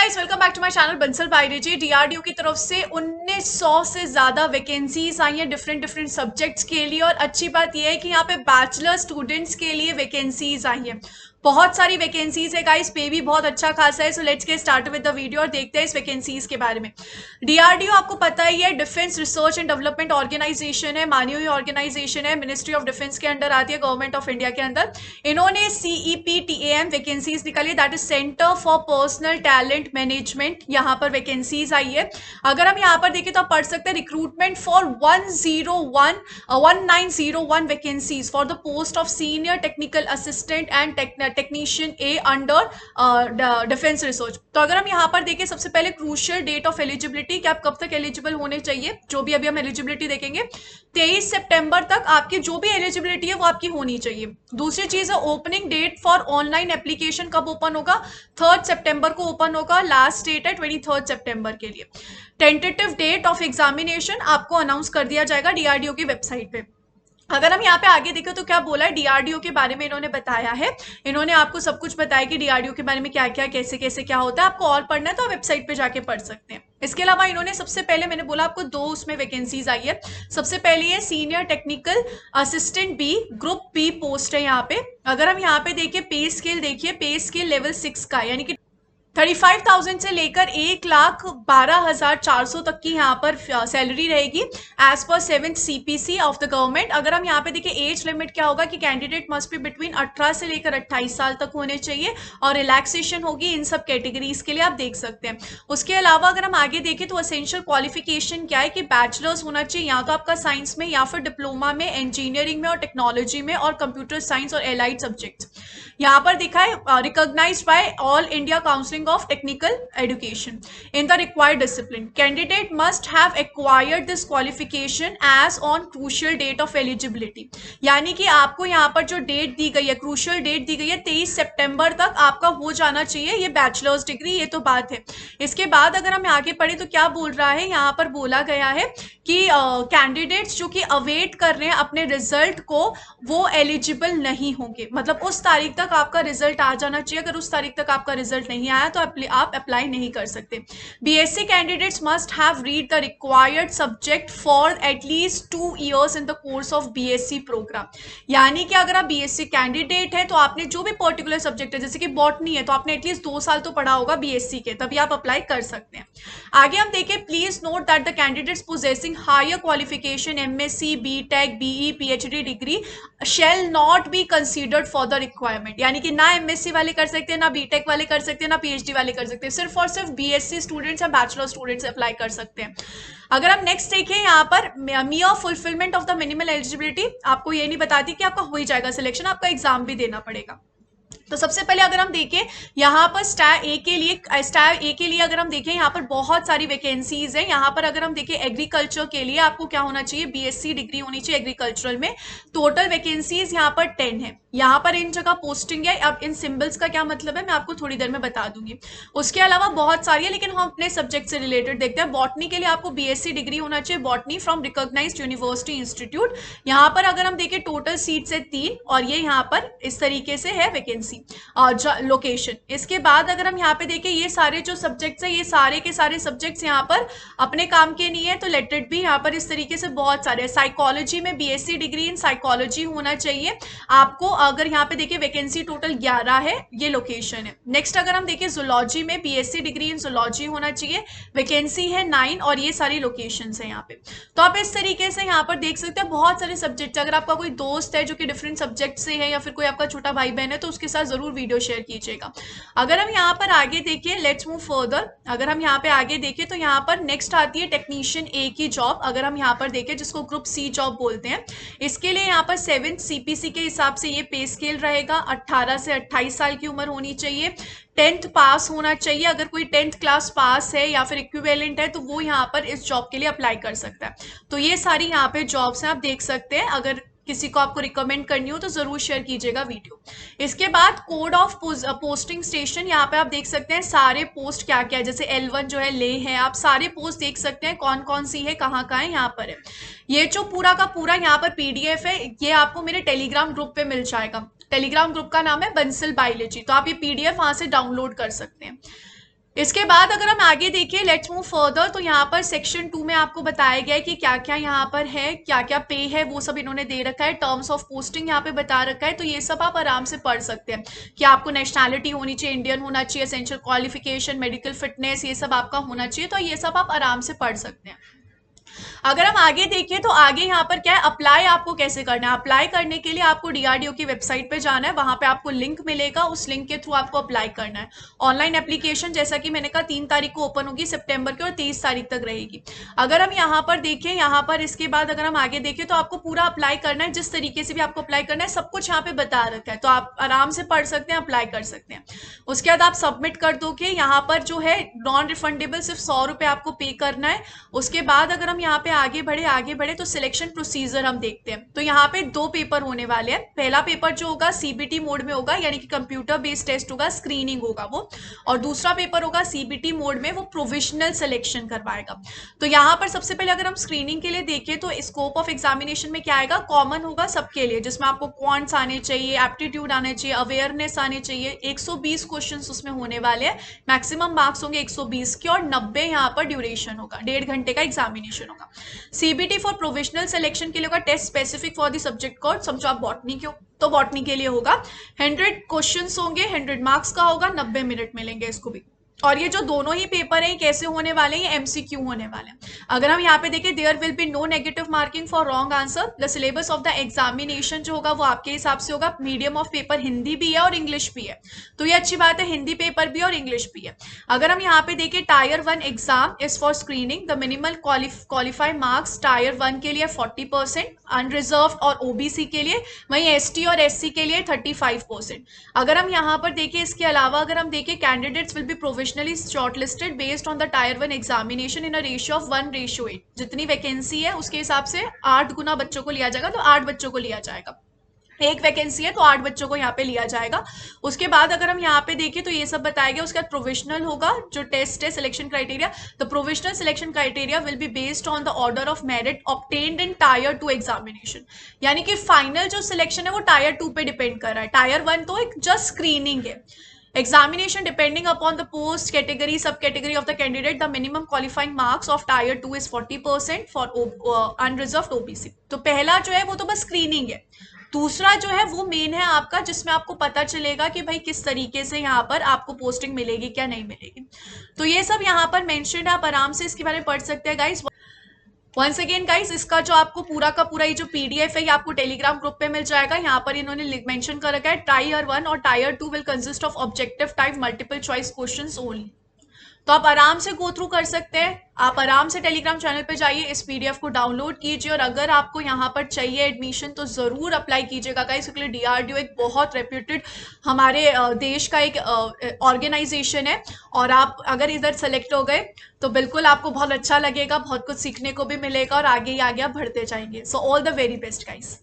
Guys, welcome back to my channel Bansal बायरेजी। DRDO की तरफ से 1900 से ज्यादा वैकेंसीज आई हैं डिफरेंट सब्जेक्ट्स के लिए। और अच्छी बात यह है कि यहाँ पे बैचलर स्टूडेंट्स के लिए वैकेंसीज आई हैं। बहुत सारी वैकेंसीज है गाइस, पे भी बहुत अच्छा खासा है। So let's get start with the video और देखते हैं इस वैकेंसीज के बारे में। डीआरडीओ आपको पता ही है, defence research and development organisation है, मानी हुई ऑर्गेनाइजेशन है, मिनिस्ट्री ऑफ डिफेंस के अंडर आती है, गवर्नमेंट ऑफ इंडिया के अंदर। इन्होंने CEPTAM वैकेंसीज निकाली, that is centre for personnel talent management. यहाँ पर वैकेंसीज आई है। अगर हम यहाँ पर देखें तो आप पढ़ सकते हैं recruitment for 1901 vacancies for the post of senior technical assistant and technician A under defence research. तो अगर हम यहाँ पर देखें, सबसे पहले क्रूशियल डेट ऑफ एलिजिबिलिटी कि आप कब तक एलिजिबल होने चाहिए, जो भी अभी हम एलिजिबिलिटी देखेंगे 23 सितंबर तक आपकी जो भी एलिजिबिलिटी है वो आपकी होनी चाहिए। दूसरी चीज है opening date for online application कब ओपन होगा, 3 सितंबर को ओपन होगा। लास्ट डेट है 23 सितंबर के लिए। टेंटेटिव डेट ऑफ एग्जामिनेशन आपको अनाउंस कर दिया जाएगा डीआरडीओ की वेबसाइट पे। अगर हम यहाँ पे आगे देखें तो क्या बोला है, डीआरडीओ के बारे में इन्होंने बताया है। इन्होंने आपको सब कुछ बताया कि डीआरडीओ के बारे में क्या क्या कैसे कैसे क्या होता है। आपको और पढ़ना है तो वेबसाइट पे जाके पढ़ सकते हैं। इसके अलावा इन्होंने सबसे पहले, मैंने बोला आपको दो उसमें वैकेंसीज आई है। सबसे पहली है senior technical assistant B, group B post है यहाँ पे। अगर हम यहाँ पे देखिए पे स्केल, देखिए पे स्केल लेवल 6 का, यानी कि 35,000 से लेकर 1,12,400 तक की यहाँ पर सैलरी रहेगी as per 7th CPC of the government. अगर हम यहाँ पे देखिए एज लिमिट क्या होगा कि कैंडिडेट मस्ट बी बिटवीन 18 से लेकर 28 साल तक होने चाहिए और रिलैक्सेशन होगी इन सब कैटेगरीज के लिए, आप देख सकते हैं। उसके अलावा अगर हम आगे देखें तो असेंशियल क्वालिफिकेशन क्या है कि बैचलर्स होना चाहिए या तो आपका साइंस में या फिर डिप्लोमा में, इंजीनियरिंग में और टेक्नोलॉजी में और कंप्यूटर साइंस और एलाइड सब्जेक्ट्स। यहाँ पर दिखा है recognised by all India counselling of technical education in the required discipline. Candidate must have acquired this qualification as on crucial date of eligibility. यानी कि आपको यहाँ पर जो डेट दी गई है, क्रूशियल डेट दी गई है 23 सितंबर तक आपका हो जाना चाहिए ये बैचलर्स डिग्री। ये तो बात है। इसके बाद अगर हम आगे पढ़े तो क्या बोल रहा है, यहाँ पर बोला गया है कि कैंडिडेट्स जो कि अवेट कर रहे हैं अपने रिजल्ट को, वो एलिजिबल नहीं होंगे। मतलब उस तारीख तक आपका रिजल्ट आ जाना चाहिए। अगर उस तारीख तक आपका रिजल्ट नहीं आया तो आप अप्लाई नहीं कर सकते। BSc candidates must have read the required subject for at least 2 years in the course of BSc programme. यानी कि अगर आप बीएससी कैंडिडेट है तो आपने जो भी पर्टिकुलर सब्जेक्ट है, जैसे कि बॉटनी है, तो आपने एटलीस्ट 2 साल तो पढ़ा होगा बीएससी के, तभी आप अप्लाई कर सकते हैं। आगे हम देखें, please note that the candidates possessing higher qualification MSc, BTech, BE, PhD degree shall not be considered for the requirement. यानी कि ना एमएससी वाले कर सकते हैं, ना बीटेक वाले कर सकते हैं, ना पीएचडी वाले कर सकते हैं। सिर्फ और सिर्फ बीएससी स्टूडेंट्स या बैचलर स्टूडेंट्स अप्लाई कर सकते हैं। अगर हम नेक्स्ट देखें, यहाँ पर मियर fulfilment of the minimal eligibility आपको ये नहीं बताती कि आपका हो ही जाएगा सिलेक्शन, आपका एग्जाम भी देना पड़ेगा। तो सबसे पहले अगर हम देखें यहाँ पर स्टार ए के लिए अगर हम देखें, यहाँ पर बहुत सारी वैकेंसीज हैं। यहाँ पर अगर हम देखें एग्रीकल्चर के लिए आपको क्या होना चाहिए, बीएससी डिग्री होनी चाहिए एग्रीकल्चरल में। टोटल वैकेंसीज यहाँ पर 10 है। यहाँ पर इन जगह पोस्टिंग है। अब इन सिंबल्स का क्या मतलब है मैं आपको थोड़ी देर में बता दूंगी। उसके अलावा बहुत सारी है, लेकिन हम अपने सब्जेक्ट से रिलेटेड देखते हैं। बॉटनी के लिए आपको बीएससी डिग्री होना चाहिए, botany from recognised university institute. यहाँ पर अगर हम देखें टोटल सीट्स है 3 और ये यहाँ पर इस तरीके से है वैकेंसी लोकेशन। इसके बाद अगर हम यहाँ पे देखें, ये सारे जो सब्जेक्ट्स है, ये सारे के सारे सब्जेक्ट्स यहाँ पर अपने काम के नहीं है, तो लेट इट बी। यहाँ पर इस तरीके से बहुत सारे, साइकोलॉजी में बीएससी डिग्री इन साइकोलॉजी होना चाहिए आपको। अगर यहाँ पे देखिए वैकेंसी टोटल 11 है, ये लोकेशन है। नेक्स्ट अगर हम देखिए जूलॉजी में बीएससी डिग्री इन जूलॉजी होना चाहिए, वैकेंसी है 9 और ये सारी लोकेशंस है यहाँ पे। तो आप इस तरीके से यहाँ पर देख सकते हैं बहुत सारे सब्जेक्ट। अगर आपका कोई दोस्त है जो कि डिफरेंट सब्जेक्ट से है या फिर कोई आपका छोटा भाई बहन है तो उसके साथ जरूर वीडियो शेयर कीजिएगा। अगर हम यहाँ पर आगे देखिए, लेट्स मूव फर्दर। अगर हम यहाँ पे आगे देखें तो यहाँ पर नेक्स्ट आती है टेक्नीशियन ए की जॉब। अगर हम यहाँ पर देखें, जिसको ग्रुप सी जॉब बोलते हैं, इसके लिए यहाँ पर 7th CPC के हिसाब से ये पे स्केल रहेगा। 18 से 28 साल की उम्र होनी चाहिए, 10th पास होना चाहिए। अगर कोई 10th क्लास पास है या फिर इक्विवेलेंट है तो वो यहाँ पर इस जॉब के लिए अप्लाई कर सकता है। तो ये सारी यहाँ पे जॉब्स हैं, आप देख सकते हैं। अगर किसी को आपको रिकमेंड करनी हो तो जरूर शेयर कीजिएगा वीडियो। इसके बाद कोड ऑफ पोस्टिंग स्टेशन, यहाँ पे आप देख सकते हैं सारे पोस्ट क्या क्या है। जैसे L1 जो है ले है, आप सारे पोस्ट देख सकते हैं कौन कौन सी है, कहाँ कहाँ है, यहाँ पर है। ये जो पूरा का पूरा यहाँ पर PDF है, ये आपको मेरे टेलीग्राम ग्रुप पे मिल जाएगा। टेलीग्राम ग्रुप का नाम है बंसल बायलॉजी, तो आप ये PDF वहां से डाउनलोड कर सकते हैं। इसके बाद अगर हम आगे देखें, लेट्स मूव फर्दर, तो यहाँ पर सेक्शन 2 में आपको बताया गया है कि क्या क्या यहाँ पर है, क्या क्या पे है, वो सब इन्होंने दे रखा है। टर्म्स ऑफ पोस्टिंग यहाँ पे बता रखा है, तो ये सब आप आराम से पढ़ सकते हैं कि आपको नेशनैलिटी होनी चाहिए, इंडियन होना चाहिए, एसेंशियल क्वालिफिकेशन, मेडिकल फिटनेस, ये सब आपका होना चाहिए। तो ये सब आप आराम से पढ़ सकते हैं। अगर हम आगे देखें तो आगे यहाँ पर क्या है, अप्लाई आपको कैसे करना है। अप्लाई करने के लिए आपको डीआरडीओ की वेबसाइट पे जाना है, वहां पे आपको लिंक मिलेगा, उस लिंक के थ्रू आपको अप्लाई करना है। ऑनलाइन एप्लीकेशन जैसा कि मैंने कहा 3 तारीख को ओपन होगी सितंबर की, और 30 तारीख तक रहेगी। अगर हम यहाँ पर देखें, यहाँ पर इसके बाद अगर हम आगे देखें तो आपको पूरा अप्लाई करना है, जिस तरीके से भी आपको अप्लाई करना है सब कुछ यहाँ पे बता रखा है, तो आप आराम से पढ़ सकते हैं, अप्लाई कर सकते हैं। उसके बाद आप सबमिट कर दोगे। यहाँ पर जो है नॉन रिफंडेबल सिर्फ 100 रुपये आपको पे करना है। उसके बाद अगर हम यहाँ पे आगे बढ़े तो सिलेक्शन प्रोसीजर हम देखते हैं। तो यहाँ पे 2 पेपर होने वाले हैं। पहला पेपर जो होगा सीबीटी मोड में होगा, यानी कि कंप्यूटर बेस्ड टेस्ट होगा, स्क्रीनिंग होगा वो, और दूसरा पेपर होगा सीबीटी मोड में, वो प्रोविजनल सिलेक्शन करवाएगा। तो यहाँ पर सबसे पहले अगर हम स्क्रीनिंग के लिए देखें तो स्कोप ऑफ एग्जामिनेशन में क्या आएगा, कॉमन होगा सबके लिए, जिसमें आपको क्वांट्स आने चाहिए, एप्टीट्यूड आने चाहिए, अवेयरनेस आने चाहिए। 120 क्वेश्चन उसमें होने वाले हैं, मैक्सिमम मार्क्स होंगे 120 के, और 90 यहाँ पर ड्यूरेशन होगा, 1.5 घंटे का एग्जामिनेशन होगा। सीबीटी फॉर प्रोविजनल सिलेक्शन के लिए होगा test specific for the subject code. समझो आप बॉटनी के हो तो बॉटनी के लिए होगा 100 क्वेश्चंस होंगे, 100 मार्क्स का होगा, 90 मिनट मिलेंगे इसको भी। और ये जो दोनों ही पेपर हैं कैसे होने वाले हैं, ये एमसीक्यू होने वाले हैं। अगर हम यहाँ पे देखें, there will be no negative marking for wrong answer. The syllabus of the examination जो होगा वो आपके हिसाब से होगा। मीडियम ऑफ पेपर हिंदी भी है और इंग्लिश भी है, तो ये अच्छी बात है, हिंदी पेपर भी और इंग्लिश भी है। अगर हम यहाँ पे देखें, tyre 1 exam is for screening. The minimal qualify marks tyre 1 के लिए 40%, अनरिजर्व और ओबीसी के लिए, वहीं एसटी और एससी के लिए 35%। अगर हम यहाँ पर देखें, इसके अलावा अगर हम देखें, candidates will be provisionally shortlisted based on the tyre 1 examination in a ratio of 1:8। जितनी वैकेंसी है उसके हिसाब से 8 गुना बच्चों को लिया जाएगा, तो 8 बच्चों को लिया जाएगा। एक वैकेंसी है तो 8 बच्चों को यहाँ पे लिया जाएगा। उसके बाद अगर हम यहाँ पे देखें तो ये सब बताया गया। उसके बाद प्रोविजनल होगा, जो टेस्ट है selection criteria. The provisional selection criteria will be based on the order of merit obtained in tyre 2 examination, यानी कि फाइनल जो सिलेक्शन है वो टायर 2 पे डिपेंड कर रहा है। टायर 1 तो एक जस्ट स्क्रीनिंग है। Examination depending upon the post category, subcategory of the candidate, the minimum qualifying marks of tier 2 is 40% for unreserved OBC। तो पहला जो है वो तो बस स्क्रीनिंग है। दूसरा जो है वो मेन है आपका, जिसमें आपको पता चलेगा कि भाई किस तरीके से यहाँ पर आपको पोस्टिंग मिलेगी क्या नहीं मिलेगी। तो ये सब यहाँ पर मेंशन है, आप आराम से इसके बारे में पढ़ सकते हैं गाइस। वंस अगेन गाइस, इसका जो आपको पूरा का पूरा ये जो पीडीएफ है ये आपको टेलीग्राम ग्रुप पे मिल जाएगा। यहाँ पर इन्होंने मेंशन कर रखा है टायर 1 और tyre 2 will consist of objective type multiple choice questions only. तो आप आराम से गो थ्रू कर सकते हैं। आप आराम से टेलीग्राम चैनल पे जाइए, इस पीडीएफ को डाउनलोड कीजिए, और अगर आपको यहाँ पर चाहिए एडमिशन तो ज़रूर अप्लाई कीजिएगा गाइस, क्योंकि डीआरडीओ एक बहुत रेप्यूटेड हमारे देश का एक ऑर्गेनाइजेशन है। और आप अगर इधर सेलेक्ट हो गए तो बिल्कुल आपको बहुत अच्छा लगेगा, बहुत कुछ सीखने को भी मिलेगा, और आगे ही आगे आप बढ़ते जाएंगे। So all the very best guys.